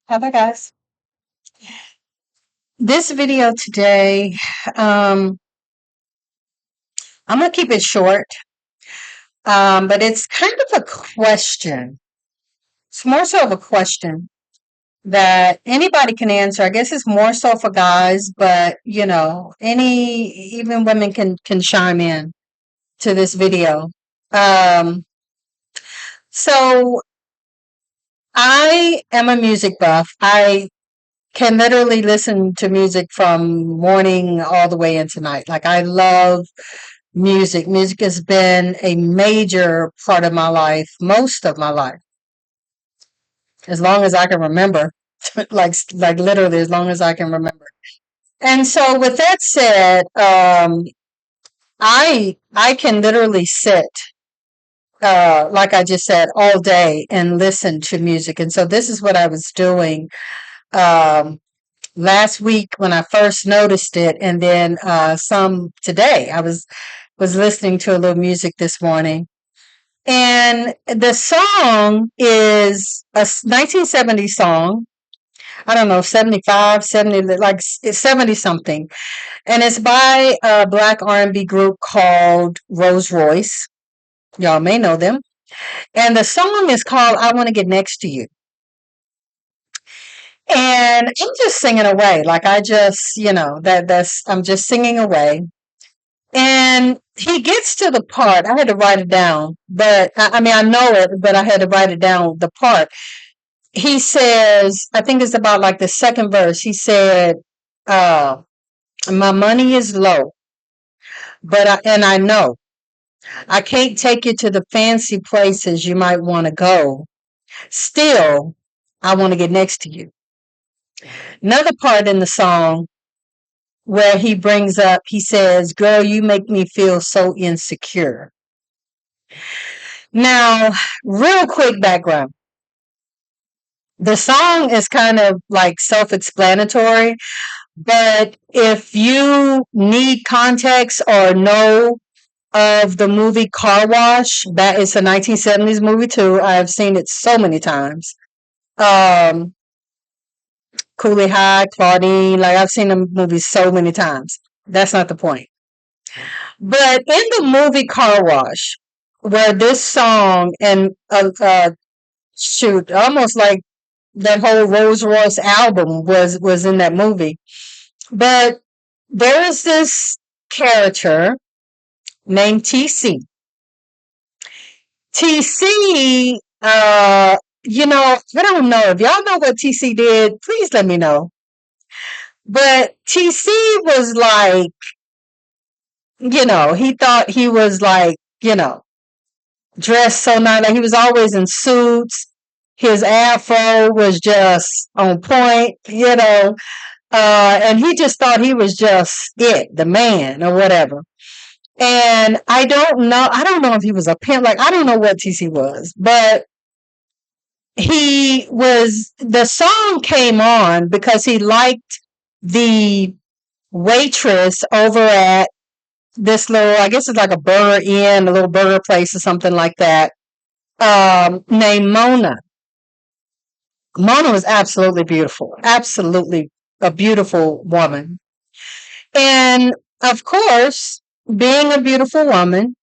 Hi guys. This video today, I'm gonna keep it short, but it's kind of a question. It's more so of a question that anybody can answer. I guess it's more so for guys, but even women can chime in to this video. Um, so I am a music buff. I can literally listen to music from morning all the way into night. Like I love music. Music has been a major part of my life, most of my life, as long as I can remember. like literally as long as I can remember. And so with that said, I can literally sit like I just said all day and listen to music. And so this is what I was doing um last week when I first noticed it, and then some today. I was listening to a little music this morning. And the song is a 1970 song. I don't know, 75, 70, like it's 70 something. And it's by a black R&B group called Rose Royce. Y'all may know them. And the song is called I Want to Get Next to You. And I'm just singing away. Like I just, I'm just singing away. And he gets to the part, I had to write it down, but I mean, I know it, but I had to write it down, the part. He says, I think it's about like the second verse. He said, uh, my money is low, and I know I can't take you to the fancy places you might want to go. Still, I want to get next to you. Another part in the song where he brings up, he says, girl, you make me feel so insecure. Now, real quick background. The song is kind of like self-explanatory, but if you need context or know of the movie Car Wash, that is a 1970s movie too. I've seen it so many times. Um, Cooley High, Claudine, like I've seen the movie so many times. That's not the point. But in the movie Car Wash, where this song and shoot, almost like that whole Rose Royce album was in that movie. But there is this character named TC. TC, I don't know. If y'all know what TC did, please let me know. But TC was like, he thought he was like, dressed so nice. Like he was always in suits. His afro was just on point, and he just thought he was just it, the man or whatever. And I don't know if he was a pimp, like I don't know what TC was, but the song came on because he liked the waitress over at this little, I guess it's like a burger inn, a little burger place or something like that, named Mona. Mona was absolutely beautiful, absolutely a beautiful woman. And of course, being a beautiful woman,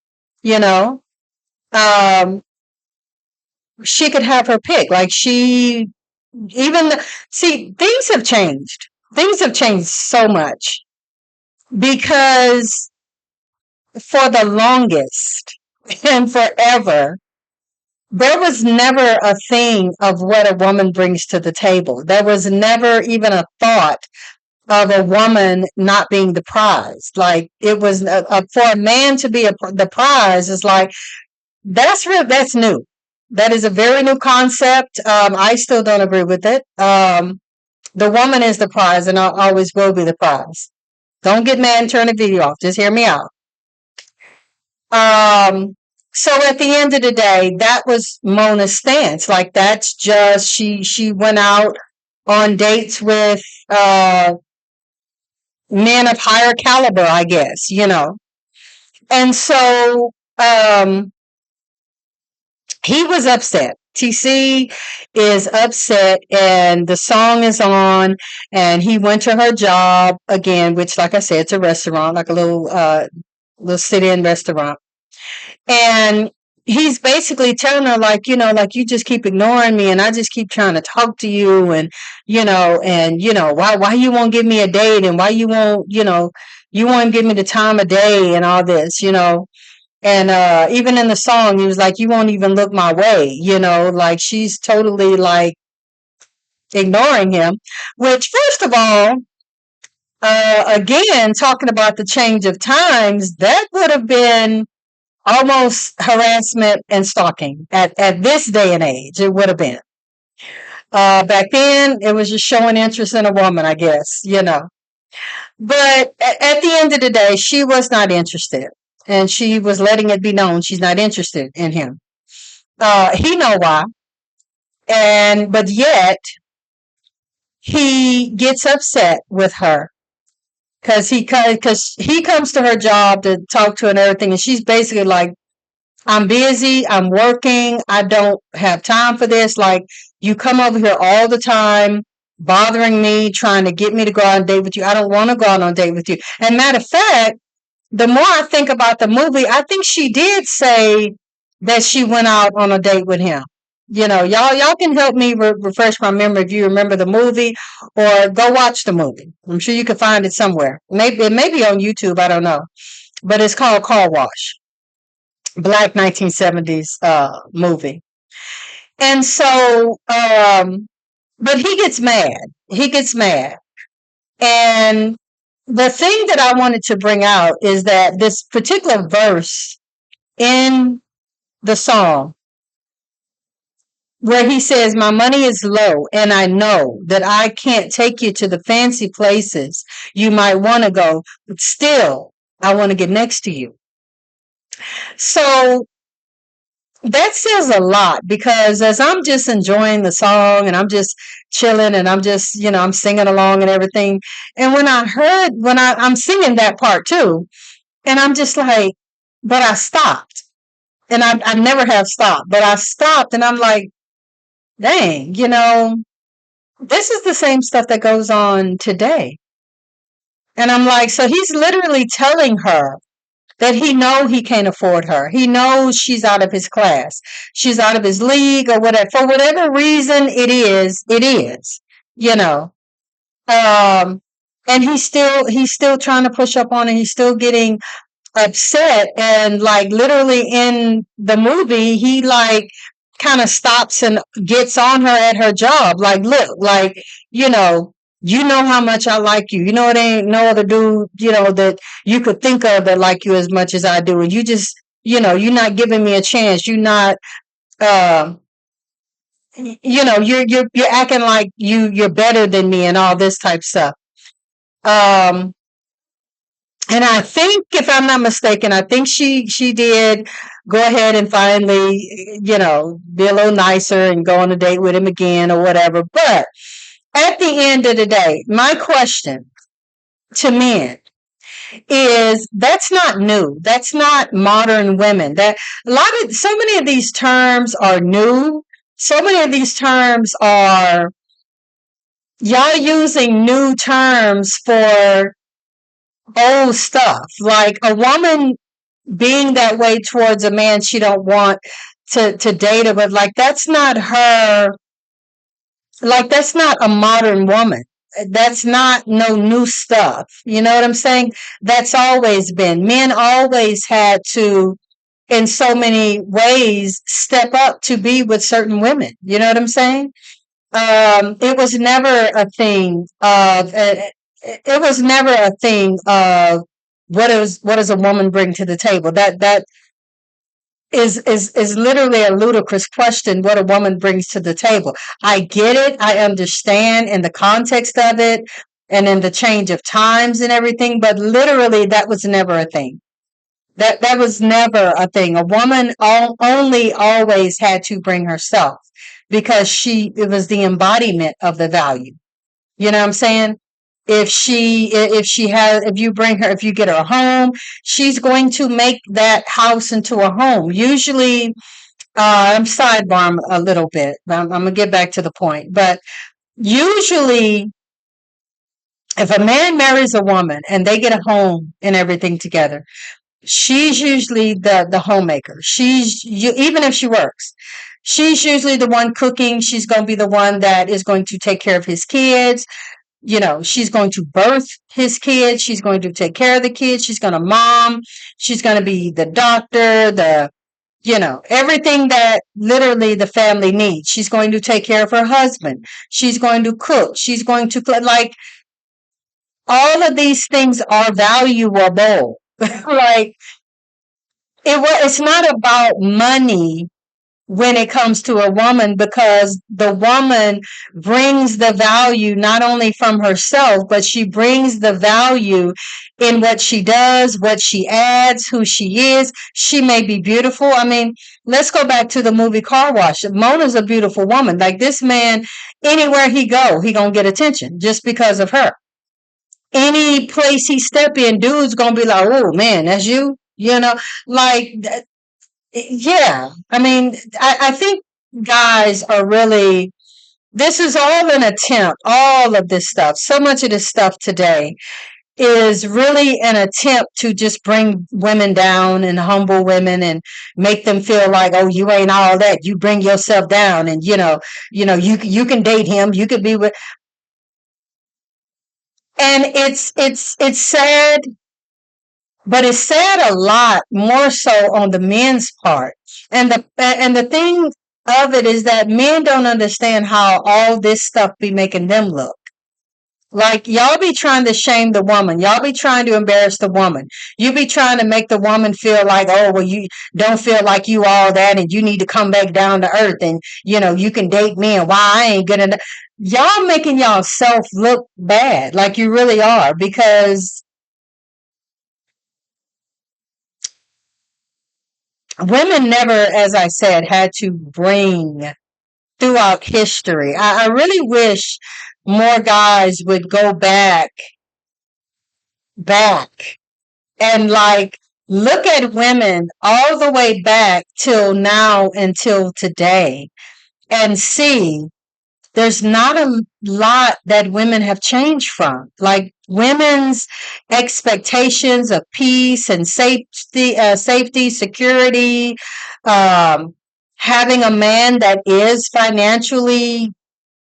you know, um, she could have her pick. Like see, things have changed. Things have changed so much because for the longest and forever, there was never a thing of what a woman brings to the table. There was never even a thought of a woman not being the prize. Like it was for a man to be the prize is like that's new. That is a very new concept. I still don't agree with it. The woman is the prize, and always will be the prize. Don't get mad and turn the video off. Just hear me out. So at the end of the day, that was Mona's stance. Like that's just she went out on dates with men of higher caliber, I guess, And so he was upset. TC is upset, and the song is on, and he went to her job again, which, like I said, it's a restaurant, like a little sit-in restaurant. And he's basically telling her, like, like, you just keep ignoring me, and I just keep trying to talk to you, and why you won't give me a date, and why you won't give me the time of day and all this. And even in the song, he was like, you won't even look my way. Like, she's totally like ignoring him, which, first of all, again, talking about the change of times, that would have been almost harassment and stalking at this day and age. It would have been. Back then, it was just showing interest in a woman, I guess. But at the end of the day, she was not interested, and she was letting it be known she's not interested in him. He know why, and but yet he gets upset with her because he comes to her job to talk to her and everything, and she's basically like, I'm busy, I'm working, I don't have time for this. Like, you come over here all the time, bothering me, trying to get me to go out on a date with you. I don't want to go out on a date with you. And matter of fact, the more I think about the movie, I think she did say that she went out on a date with him. Y'all can help me refresh my memory if you remember the movie, or go watch the movie. I'm sure you can find it somewhere. Maybe it may be on YouTube. I don't know, but it's called Car Wash. Black 1970s movie. And so, but he gets mad. He gets mad. And the thing that I wanted to bring out is that this particular verse in the song, where he says, my money is low, and I know that I can't take you to the fancy places you might want to go, but still, I want to get next to you. So that says a lot, because as I'm just enjoying the song, and I'm just chilling, and I'm just, I'm singing along and everything. And I'm singing that part too, and I'm just like, but I stopped, and I never have stopped, but I stopped, and I'm like, dang, this is the same stuff that goes on today. And I'm like, so he's literally telling her that he can't afford her. He knows she's out of his class. She's out of his league, or whatever. For whatever reason it is, you know. And he's still trying to push up on it. He's still getting upset. And like, literally in the movie, he like kind of stops and gets on her at her job. Like, look, like, you know how much I like you. It ain't no other dude, that you could think of that like you as much as I do. And you just, you're not giving me a chance. You're not, you're acting like you're better than me and all this type stuff. Um, and I think, if I'm not mistaken, I think she did go ahead and finally, be a little nicer and go on a date with him again or whatever. But at the end of the day, my question to men is, that's not new. That's not modern women. So many of these terms are new. So many of these terms are, y'all using new terms for old stuff. Like, a woman being that way towards a man she don't want to date her, but like, that's not her. Like, that's not a modern woman. That's not no new stuff. You know what I'm saying? That's always been. Men always had to, in so many ways, step up to be with certain women. You know what I'm saying? It was never a thing of. It was never a thing of what does a woman bring to the table. That is literally a ludicrous question, what a woman brings to the table. I get it. I understand in the context of it, and in the change of times and everything, but literally that was never a thing. That was never a thing. A woman only always had to bring herself, because it was the embodiment of the value. You know what I'm saying? If you get her a home, she's going to make that house into a home. Usually, I'm sidebar a little bit. I'm gonna get back to the point. But usually, if a man marries a woman and they get a home and everything together, she's usually the homemaker. Even if she works, she's usually the one cooking. She's going to be the one that is going to take care of his kids. She's going to birth his kids. She's going to take care of the kids. She's going to mom. She's going to be the doctor, everything that literally the family needs. She's going to take care of her husband. She's going to cook. She's going to, like, all of these things are valuable. Like, it's not about money when it comes to a woman, because the woman brings the value not only from herself, but she brings the value in what she does, what she adds, who she is. She may be beautiful. I mean, let's go back to the movie Car Wash. Mona's a beautiful woman. Like, this man, anywhere he go, he gonna get attention just because of her. Any place he step in, dude's gonna be like, oh man, that's you. Like, yeah. I mean, I think guys are really, this is all an attempt, all of this stuff, so much of this stuff today is really an attempt to just bring women down and humble women and make them feel like, oh, you ain't all that. You bring yourself down, and you can date him, you could be with, and it's sad. But it's sad a lot more so on the men's part. And the thing of it is that men don't understand how all this stuff be making them look. Like, y'all be trying to shame the woman. Y'all be trying to embarrass the woman. You be trying to make the woman feel like, oh, well, you don't feel like you all that, and you need to come back down to earth, and you can date me, and why I ain't good enough. Y'all making y'all self look bad, like you really are, because women never, as I said, had to bring throughout history. I really wish more guys would go back and, like, look at women all the way back till now, until today, and see there's not a lot that women have changed from. Like, women's expectations of peace and safety, security, um, having a man that is financially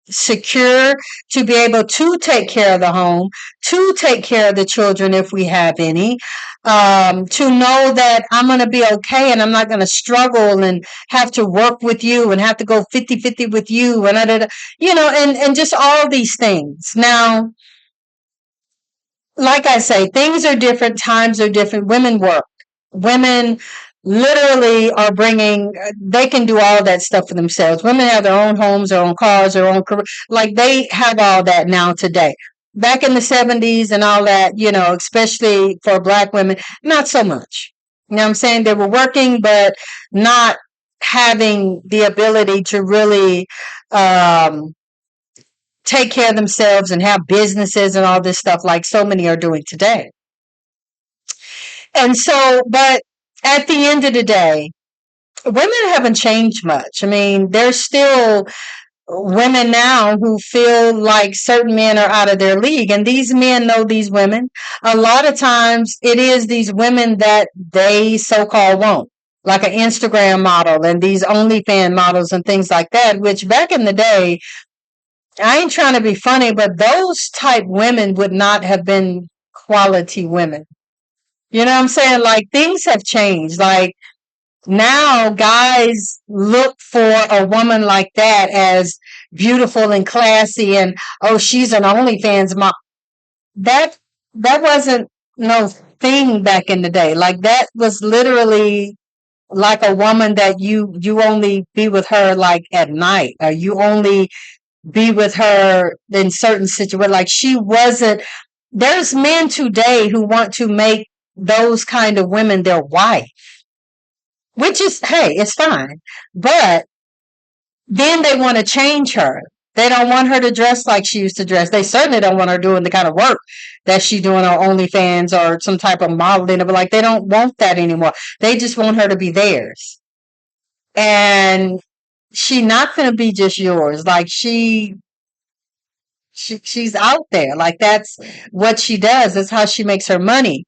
secure to be able to take care of the home, to take care of the children if we have any, to know that I'm going to be okay and I'm not going to struggle and have to work with you and have to go 50-50 with you, and just all these things. Now, like I say, things are different, times are different. Women work. Women literally are bringing, they can do all that stuff for themselves. Women have their own homes, their own cars, their own career. Like, they have all that now today. Back in the 70s and all that, especially for Black women, not so much. You know what I'm saying? They were working, but not having the ability to really take care of themselves and have businesses and all this stuff like so many are doing today. And so, but at the end of the day, women haven't changed much. I mean, there's still women now who feel like certain men are out of their league, and these men know these women. A lot of times it is these women that they so-called want, like an Instagram model and these OnlyFans models and things like that, which back in the day, I ain't trying to be funny, but those type women would not have been quality women. You know what I'm saying? Like, things have changed. Like, now guys look for a woman like that as beautiful and classy, and oh, she's an OnlyFans mom. That that wasn't no thing back in the day. Like, that was literally like a woman that you only be with her like at night, or you only be with her in certain situations. Like, she wasn't. There's men today who want to make those kind of women their wife, which is, hey, it's fine. But then they want to change her. They don't want her to dress like she used to dress. They certainly don't want her doing the kind of work that she's doing on OnlyFans or some type of modeling. But, like, they don't want that anymore. They just want her to be theirs. and she not gonna be just yours. Like she's out there. Like that's what she does. That's how she makes her money.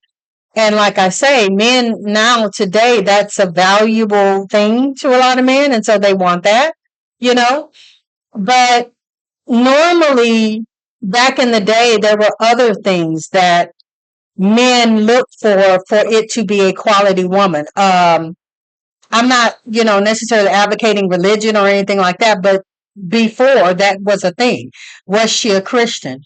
And like I say, men now today, that's a valuable thing to a lot of men, and so they want that, you know. But normally, back in the day, there were other things that men look for it to be a quality woman. I'm not, necessarily advocating religion or anything like that, but before that was a thing. Was she a Christian?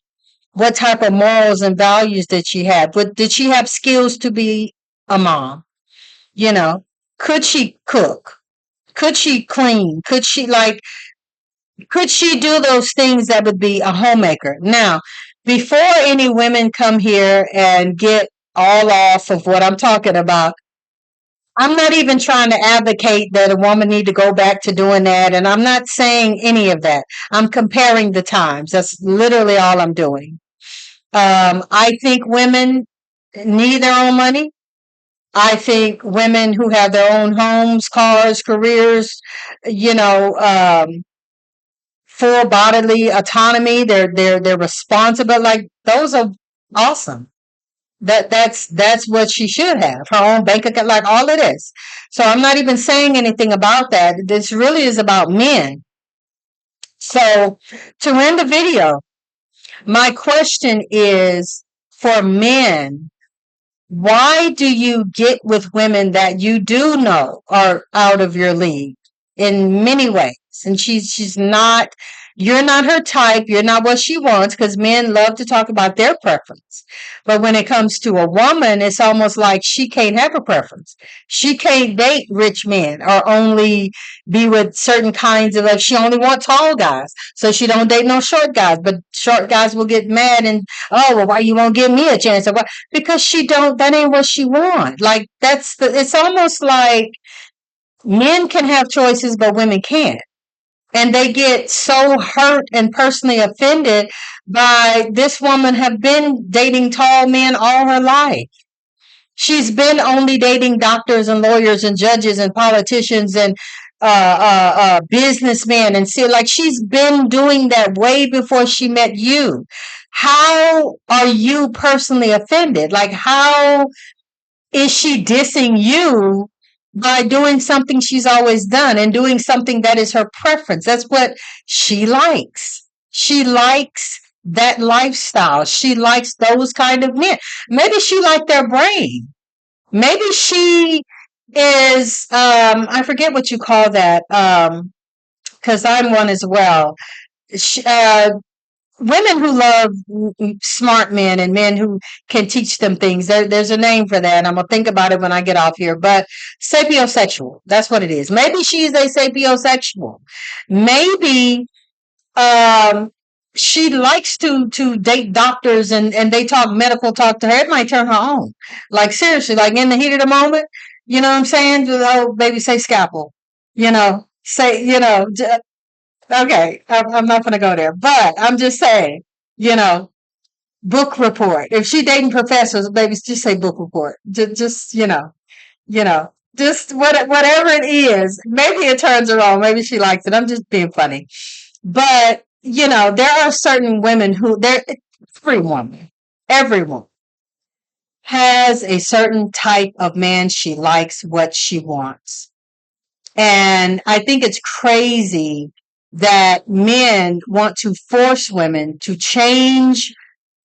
What type of morals and values did she have? Did she have skills to be a mom? You know, could she cook? Could she clean? Could she do those things that would be a homemaker? Now, before any women come here and get all off of what I'm talking about, I'm not even trying to advocate that a woman need to go back to doing that. And I'm not saying any of that. I'm comparing the times. That's literally all I'm doing. I think women need their own money. I think women who have their own homes, cars, careers, you know, full bodily autonomy. They're responsible. Like those are awesome. That's what she should have. Her own bank account, like all of this. So I'm not even saying anything about that. This really is about men. So to end the video, my question is for men, why do you get with women that you do know are out of your league in many ways? And she's not, you're not her type, you're not what she wants, because men love to talk about their preference. But when it comes to a woman, it's almost like she can't have a preference. She can't date rich men or only be with certain kinds of, like she only wants tall guys. So she don't date no short guys. But short guys will get mad and, oh, well, why you won't give me a chance? Or what? Because she don't, that ain't what she want. Like it's almost like men can have choices, but women can't. And they get so hurt and personally offended by this woman have been dating tall men all her life. She's been only dating doctors and lawyers and judges and politicians and businessmen, and see, like she's been doing that way before she met you. How are you personally offended? Like, how is she dissing you by doing something she's always done and doing something that is her preference? That's what she likes. She likes that lifestyle. She likes those kind of men. Maybe she liked their brain. Maybe she is, I forget what you call that, because I'm one as well. She, women who love smart men and men who can teach them things. There's a name for that, and I'm gonna think about it when I get off here. But sapiosexual, that's what it is. Maybe she's a sapiosexual. Maybe um, she likes to date doctors and they talk medical talk to her. It might turn her on. Like seriously, like in the heat of the moment, you know what I'm saying? Oh, baby, say scalpel. Say, okay, I'm not going to go there, but I'm just saying, you know, book report. If she dating professors, baby, just say book report. Just you know, just whatever it is. Maybe it turns her on. Maybe she likes it. I'm just being funny. But, there are certain women who, every woman has a certain type of man she likes, what she wants. And I think it's crazy that men want to force women to change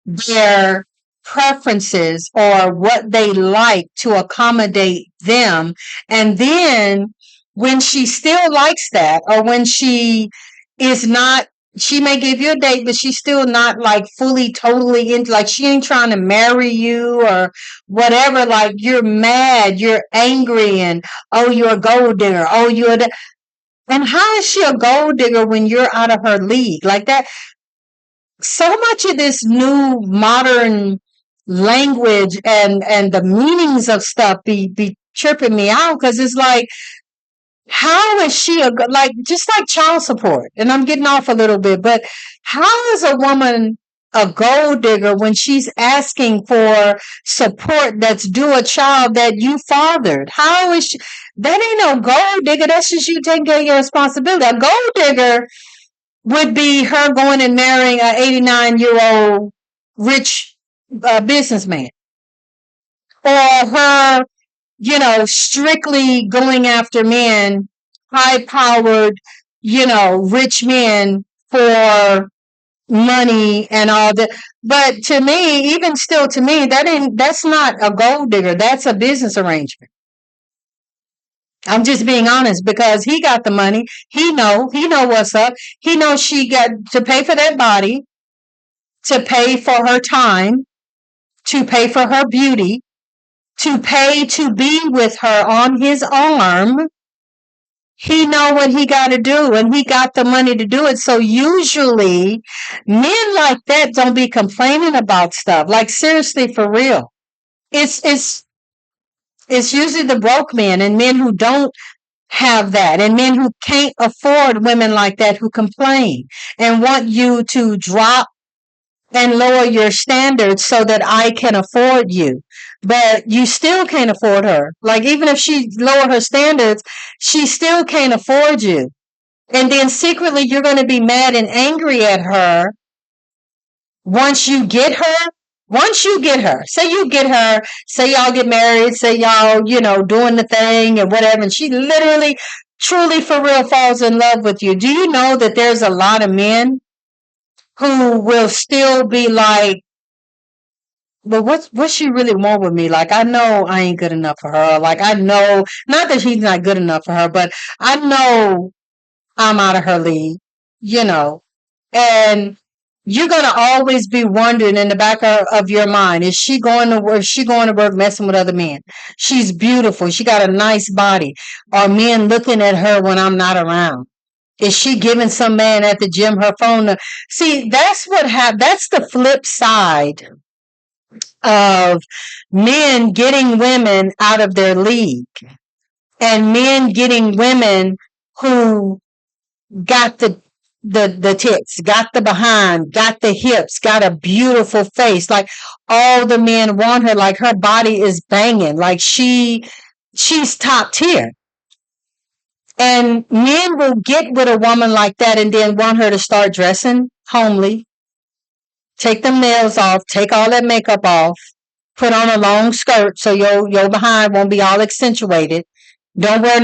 their preferences or what they like to accommodate them. And then when she still likes that, or when she is not, she may give you a date, but she's still not like fully, totally into, like she ain't trying to marry you or whatever. Like you're mad, you're angry, and oh, you're a gold digger. Oh, and how is she a gold digger when you're out of her league? Like that, so much of this new modern language and the meanings of stuff be tripping me out, because it's like, how is she like, just like child support? And I'm getting off a little bit, but how is a woman a gold digger when she's asking for support that's due a child that you fathered? How is she? That ain't no gold digger. That's just you taking care of your responsibility. A gold digger would be her going and marrying an 89-year-old rich businessman, or her, strictly going after men, high powered, rich men for money and all that. But to me, even still to me, that's not a gold digger. That's a business arrangement. I'm just being honest because he got the money. He know what's up. He knows she got to pay for that body, to pay for her time, to pay for her beauty, to pay to be with her on his arm. He know what he got to do, and he got the money to do it. So usually men like that don't be complaining about stuff. Like seriously, for real. It's usually the broke men and men who don't have that, and men who can't afford women like that, who complain and want you to drop and lower your standards so that I can afford you. But you still can't afford her. Like even if she lower her standards, she still can't afford you. And then secretly you're going to be mad and angry at her once you get her. Once you get her, say you get her, say y'all get married, say y'all, doing the thing and whatever, and she literally, truly for real falls in love with you. Do you know that there's a lot of men who will still be like, but what she really want with me? Like, I know I ain't good enough for her. Like, I know, not that he's not good enough for her, but I know I'm out of her league, you know. And you're gonna always be wondering in the back of your mind, is she going to work? Is she going to work messing with other men? She's beautiful. She got a nice body. Are men looking at her when I'm not around? Is she giving some man at the gym her phone? See, that's the flip side of men getting women out of their league, and men getting women who got the tits, got the behind, got the hips, got a beautiful face. Like all the men want her. Like her body is banging. Like she's top tier. And men will get with a woman like that and then want her to start dressing homely, take them nails off, take all that makeup off, put on a long skirt so your behind won't be all accentuated. Don't wear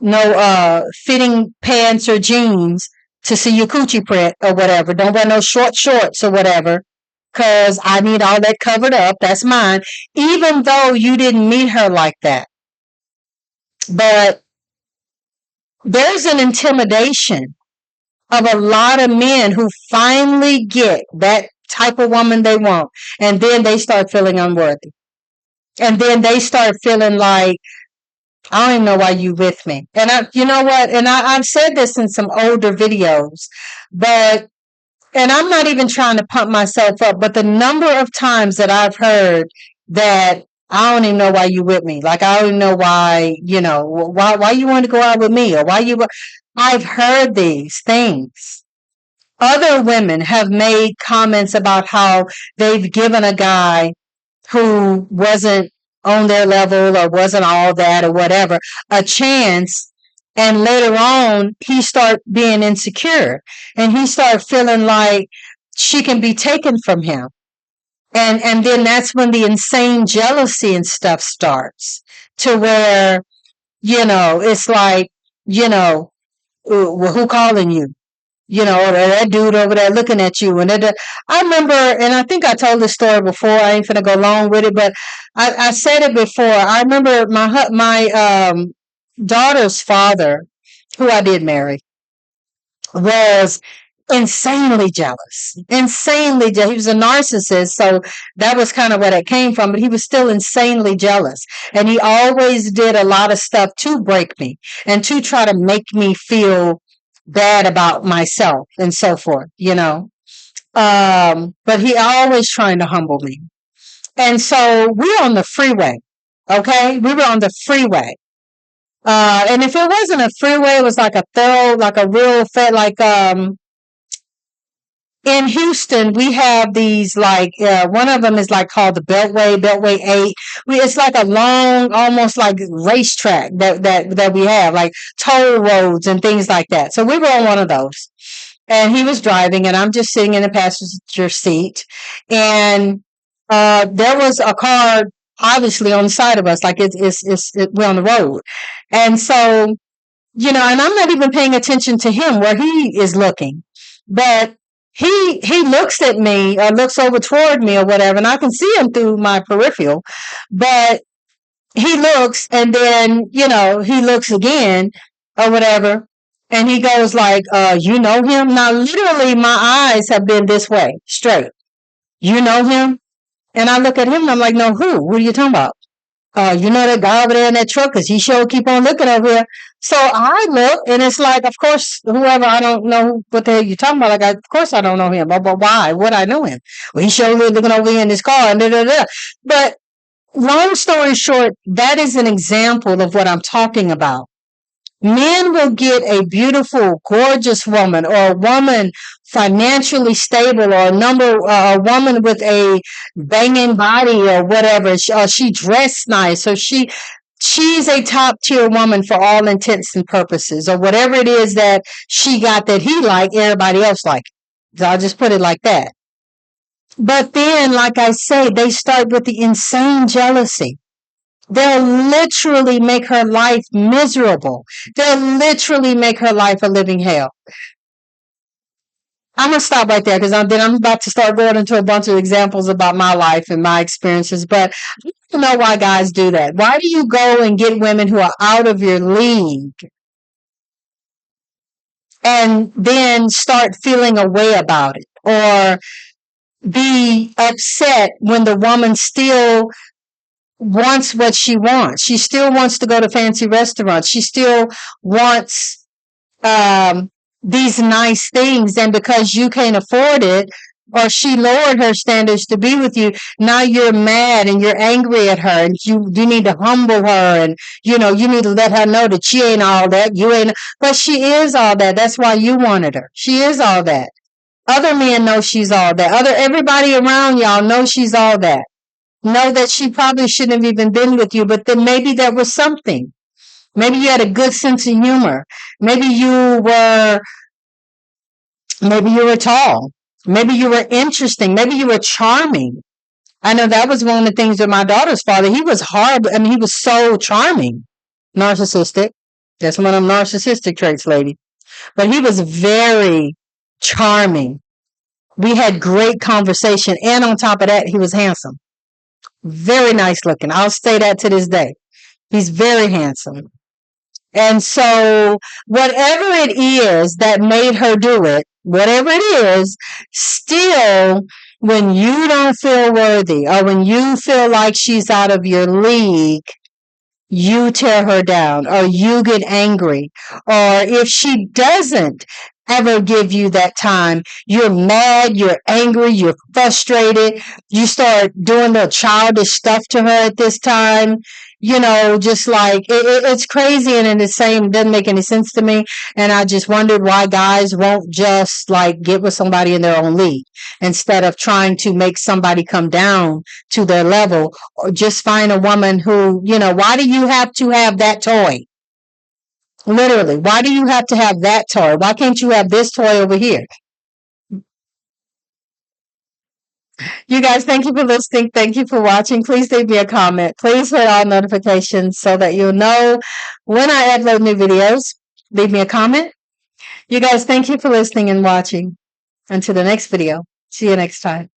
no fitting pants or jeans to see your coochie print or whatever. Don't wear no short shorts or whatever, because I need all that covered up. That's mine. Even though you didn't meet her like that. But there's an intimidation of a lot of men who finally get that type of woman they want, and then they start feeling unworthy. And then they start feeling like, I don't even know why you with me. And you know what? And I've said this in some older videos, but, and I'm not even trying to pump myself up, but the number of times that I've heard that I don't even know why you with me. Like, I don't even know why, why you want to go out with me, or I've heard these things. Other women have made comments about how they've given a guy who wasn't on their level or wasn't all that or whatever a chance, and later on he start being insecure and he start feeling like she can be taken from him, and then that's when the insane jealousy and stuff starts, to where it's like, well, who calling you, or that dude over there looking at you. And I remember, and I think I told this story before. I ain't finna go long with it, but I said it before. I remember my daughter's father, who I did marry, was insanely jealous. Insanely jealous. He was a narcissist, so that was kind of where that came from, but he was still insanely jealous. And he always did a lot of stuff to break me and to try to make me feel bad about myself and so forth, but he always trying to humble me. And so we're on the freeway. Okay. We were on the freeway. And if it wasn't a freeway, it was like a real fat, like, in Houston, we have these like one of them is like called the Beltway 8. It's like a long, almost like racetrack that we have, like toll roads and things like that. So we were on one of those, and he was driving, and I'm just sitting in the passenger seat, and there was a car obviously on the side of us, like we're on the road, and so and I'm not even paying attention to him where he is looking, but he looks at me or looks over toward me or whatever, and I can see him through my peripheral, but he looks, and then he looks again or whatever, and he goes like, you know him? Now literally my eyes have been this way straight. You know him? And I look at him and I'm like, no, who? What are you talking about? You know that guy over there in that truck? Because he sure keep on looking over here. So I look, and it's like, of course, whoever, I don't know what the hell you're talking about. Like, of course I don't know him. But why? Would I know him? Well, he sure looking over here in his car. And da, da, da. But long story short, that is an example of what I'm talking about. Men will get a beautiful, gorgeous woman, or a woman financially stable, or a woman with a banging body or whatever, or she dressed nice, or she's a top tier woman for all intents and purposes, or whatever it is that she got that he liked, everybody else liked. So I'll just put it like that. But then, like I say, they start with the insane jealousy. They'll literally make her life miserable. They'll literally make her life a living hell. I'm gonna stop right there because then I'm about to start going into a bunch of examples about my life and my experiences. But I don't know why guys do that. Why do you go and get women who are out of your league and then start feeling a way about it, or be upset when the woman still wants what she wants? She still wants to go to fancy restaurants. She still wants these nice things, and because you can't afford it, or she lowered her standards to be with you, now you're mad and you're angry at her, and you need to humble her, and you need to let her know that she ain't all that. You ain't, but she is all that. That's why you wanted her. She is all that. Other men know she's all that. Everybody around y'all know she's all that. Know that she probably shouldn't have even been with you, but then maybe there was something. Maybe you had a good sense of humor. Maybe you were tall. Maybe you were interesting. Maybe you were charming. I know that was one of the things with my daughter's father. He was horrible. I mean, he was so charming. Narcissistic. That's one of them narcissistic traits, lady. But he was very charming. We had great conversation. And on top of that, he was handsome. Very nice looking. I'll say that to this day. He's very handsome. And so whatever it is that made her do it, whatever it is, still, when you don't feel worthy, or when you feel like she's out of your league, you tear her down, or you get angry. Or if she doesn't ever give you that time, you're mad, you're angry, you're frustrated, you start doing the childish stuff to her at this time. Just like it's crazy, and the same doesn't make any sense to me. And I just wondered why guys won't just like get with somebody in their own league instead of trying to make somebody come down to their level, or just find a woman who, why do you have to have that toy? Literally, why do you have to have that toy? Why can't you have this toy over here? You guys, thank you for listening. Thank you for watching. Please leave me a comment. Please hit all notifications so that you'll know when I upload new videos. Leave me a comment. You guys, thank you for listening and watching. Until the next video. See you next time.